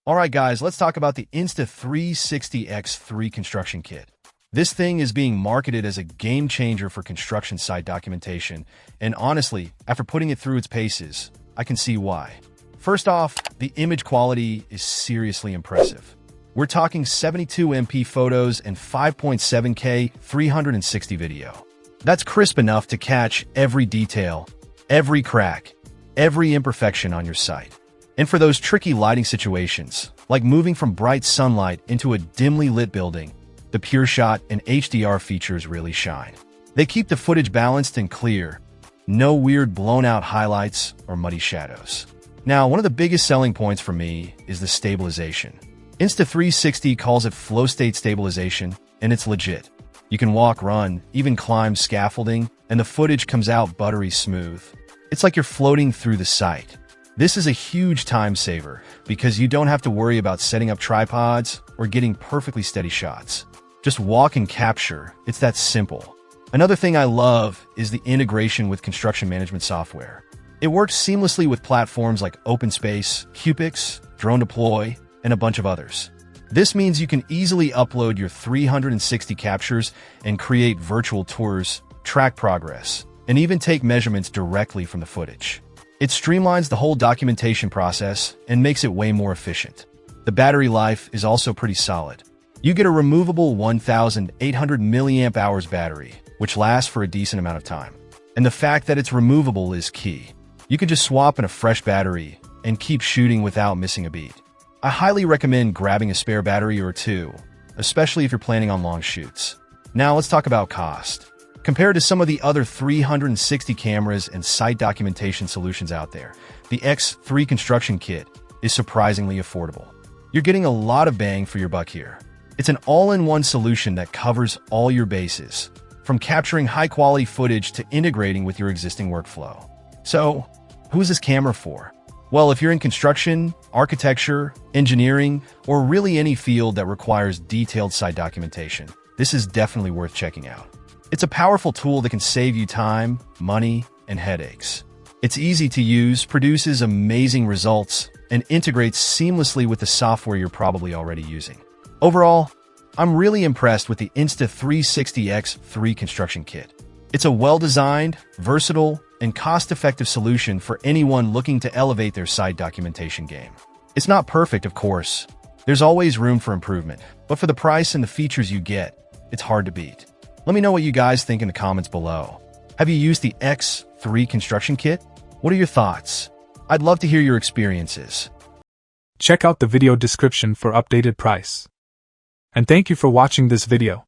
Alright guys, let's talk about the Insta360X3 construction kit. This thing is being marketed as a game changer for construction site documentation, and honestly, after putting it through its paces, I can see why. First off, the image quality is seriously impressive. We're talking 72MP photos and 5.7K 360 video. That's crisp enough to catch every detail, every crack, every imperfection on your site. And for those tricky lighting situations, like moving from bright sunlight into a dimly lit building, the PureShot and HDR features really shine. They keep the footage balanced and clear, no weird blown-out highlights or muddy shadows. Now, one of the biggest selling points for me is the stabilization. Insta360 calls it flow state stabilization, and it's legit. You can walk, run, even climb scaffolding, and the footage comes out buttery smooth. It's like you're floating through the site. This is a huge time saver because you don't have to worry about setting up tripods or getting perfectly steady shots. Just walk and capture. It's that simple. Another thing I love is the integration with construction management software. It works seamlessly with platforms like OpenSpace, Cupix, Drone Deploy, and a bunch of others. This means you can easily upload your 360 captures and create virtual tours, track progress, and even take measurements directly from the footage. It streamlines the whole documentation process and makes it way more efficient. The battery life is also pretty solid. You get a removable 1,800 mAh battery, which lasts for a decent amount of time. And the fact that it's removable is key. You can just swap in a fresh battery and keep shooting without missing a beat. I highly recommend grabbing a spare battery or two, especially if you're planning on long shoots. Now let's talk about cost. Compared to some of the other 360 cameras and site documentation solutions out there, the X3 construction kit is surprisingly affordable. You're getting a lot of bang for your buck here. It's an all-in-one solution that covers all your bases, from capturing high-quality footage to integrating with your existing workflow. So, who's this camera for? Well, if you're in construction, architecture, engineering, or really any field that requires detailed site documentation, this is definitely worth checking out. It's a powerful tool that can save you time, money, and headaches. It's easy to use, produces amazing results, and integrates seamlessly with the software you're probably already using. Overall, I'm really impressed with the Insta360X3 construction kit. It's a well-designed, versatile, and cost-effective solution for anyone looking to elevate their site documentation game. It's not perfect, of course. There's always room for improvement, but for the price and the features you get, it's hard to beat. Let me know what you guys think in the comments below. Have you used the X3 construction kit? What are your thoughts? I'd love to hear your experiences. Check out the video description for updated price. And thank you for watching this video.